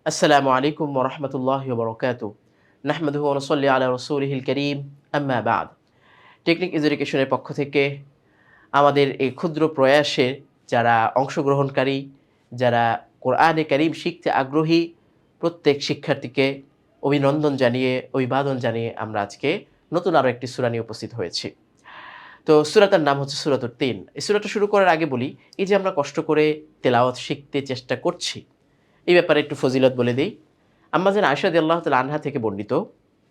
আসসালামু আলাইকুম ওয়া রাহমাতুল্লাহি ওয়া বারাকাতুহু। নাহমাদুহু ওয়া নুসাল্লি আলা রাসূলিহিল কারীম, আম্মা বা'দ। টেকনিক এডুকেশনের পক্ষ থেকে আমাদের এই ক্ষুদ্র প্রয়াসে যারা অংশগ্রহণকারী, যারা কোরআনে কারীম শিখতে আগ্রহী, প্রত্যেক শিক্ষার্থীকে অভিবাদন জানিয়ে আমরা আজকে নতুন আরো একটি সূরা নিয়ে উপস্থিত হয়েছি। তো সূরাটার নাম হচ্ছে সূরাতুত তিন। এই সূরাটা শুরু করার আগে বলি, এই যে আমরা কষ্ট করে তেলাওয়াত শিখতে চেষ্টা করছি, এই ব্যাপারে একটু ফজিলত বলে দেই। আম্মা জান আয়েশা রাদিয়াল্লাহু তাআলা আনহা থেকে বর্ণিত,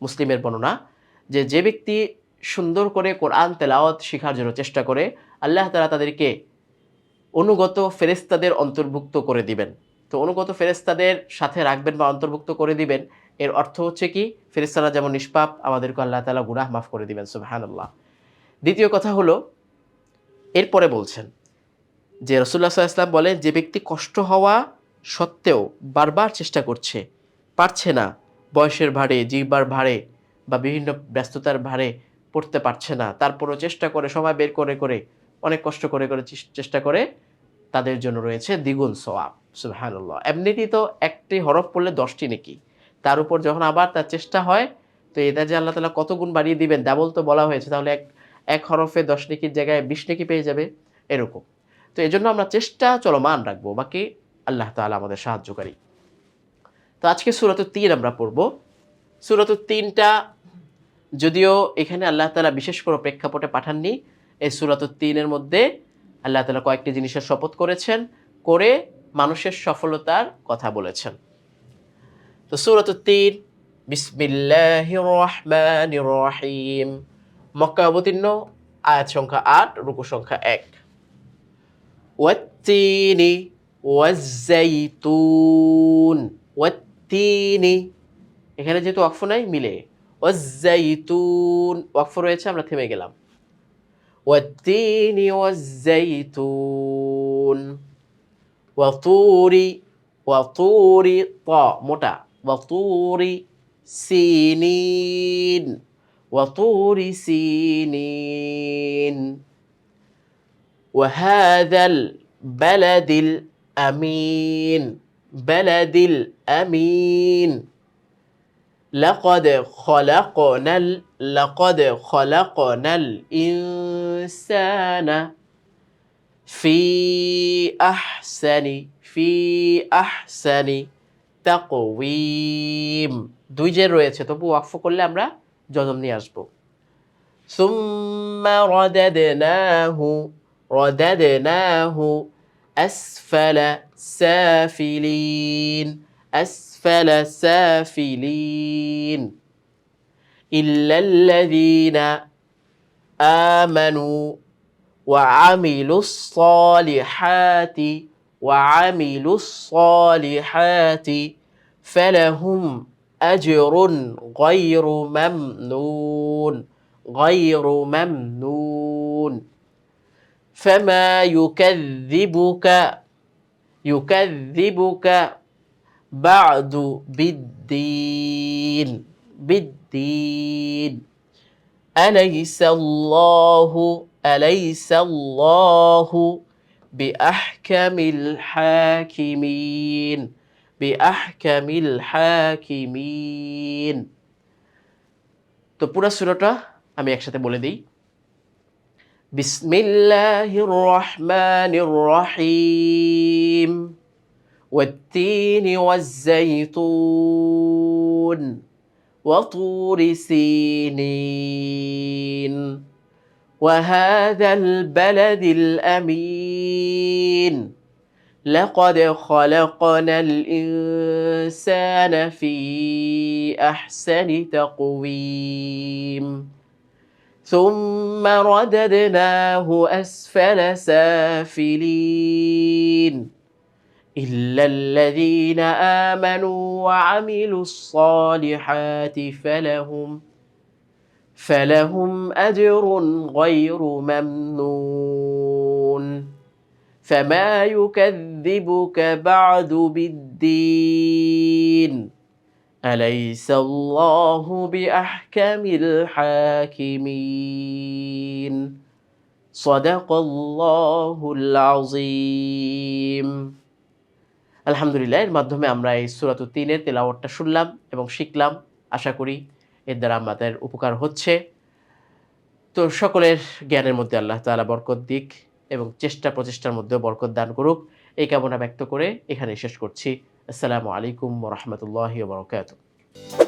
মুসলিমের বর্ণনা, যে ব্যক্তি সুন্দর করে কোরআন তেলাওয়াত শিখার জন্য চেষ্টা করে, আল্লাহ তাআলা তাদেরকে অনুগত ফেরেশতাদের অন্তর্ভুক্ত করে দিবেন। তো অনুগত ফেরেশতাদের সাথে রাখবেন বা অন্তর্ভুক্ত করে দিবেন, এর অর্থ হচ্ছে কি, ফেরেশতারা যেমন নিষ্পাপ, আমাদেরকে আল্লাহ তাআলা গুনাহ মাফ করে দিবেন। সুবহানাল্লাহ। দ্বিতীয় কথা হলো, এরপরে বলছেন যে রাসূলুল্লাহ সাল্লাল্লাহু আলাইহি ওয়াসাল্লাম বলেন, যে ব্যক্তি কষ্ট হওয়া সত্ত্বেও বারবার চেষ্টা করছে, পারছে না, বয়সের ভারে, জিহ্বার ভারে বা বিভিন্ন ব্যস্ততার ভারে পড়তে পারছে না, তারপরও চেষ্টা করে, সময় বের করে অনেক কষ্ট করে চেষ্টা করে, তাদের জন্য রয়েছে দ্বিগুণ সওয়াব। সুবহানাল্লাহ। এমনিতেই তো একটি হরফ পড়লে ১০ টি নেকি। তার উপর যখন আবার তার চেষ্টা হয়, তো এটা যে আল্লাহ তাআলা কত গুণ বাড়িয়ে দিবেন, ডাবল তো বলা হয়েছে। তাহলে এক হরফে ১০ নেকির জায়গায় ২০ নেকি পেয়ে যাবে, এরকম। তো এজন্য আমরা চেষ্টা চলমান রাখবো। বাকি আল্লাহ তাআলা আমাদের সাহায্যকারী। তো আজকে সূরাতুত তিন আমরা পড়ব। সূরাতুত ৩ টা যদিও এখানে আল্লাহ তাআলা বিশেষ কোনো প্রেক্ষাপটে পাঠাননি। এই সূরাতুত ৩ এর মধ্যে আল্লাহ তাআলা কয়েকটি জিনিসের শপথ করেছেন, করে মানুষের সফলতার কথা বলেছেন। তো সূরাতুত ৩, বিসমিল্লাহির রহমানির রহিম। মক্কায় অবতীর্ণ, আয়াত সংখ্যা ৮, রুকু সংখ্যা ১। ওয়াত-তিনি ওয়াজ-জাইতুন। ওয়াত-তিনি, এখানে যেহেতু ওয়াকফ নাই, মিলে। ওয়াজ-জাইতুন, ওয়াকফ রয়েছে, আমরা থেমে গেলাম। ওয়াত-তিনি ওয়াজ-জাইতুন। ওয়াতুরি, ওয়াতুরি, ত মোটা, ওয়াতুরি সিনিন, ওয়াতুরি সিনিন। وهذا البلد الأمين، بلد الأمين. لقد خلقنا الإنسان في أحسن تقويم। দুই জের রয়েছে, তবু ওয়াকফ করলে আমরা জজম নিয়ে আসবো। ثم رددناه أسفل سافلين إلا الذين آمنوا وعملوا الصالحات فلهم أجر غير ممنون. فما يكذبك بعد بالدين. أليس الله بأحكم الحاكمين. তো পুরো সূরাটা আমি একসাথে বলে দিই। বিসমিল্লাহির রহমানির রহিম। ওয়াত-তিনি ওয়াজ-জাইতুন ওয়া তুরি সিনিন ওয়া হাযাল বালাদিল আমিন। لقد خلقنا الإنسان في أحسن تقويم ثم رددناه أسفل سافلين إلا الذين آمنوا وعملوا الصالحات فلهم أجر غير ممنون. فما يكذبك بعد بالدين. أليس الله بأحكم الحاكمين. صدق الله العظيم. আলহামদুলিল্লাহ, এর মাধ্যমে আমরা এই সূরাতুত তিনের তেলাওয়াতটা শুনলাম এবং শিখলাম। আশা করি এর দ্বারা আমাদের উপকার হচ্ছে। তো সকলের জ্ঞানের মধ্যে আল্লাহ তাআলা বরকত দিক এবং চেষ্টা প্রচেষ্টার মধ্যেও বরকত দান করুক, এই কামনা ব্যক্ত করে এখানেই শেষ করছি। আসসালামু আলাইকুম ওয়া রাহমাতুল্লাহি ওয়া বারাকাতুহু।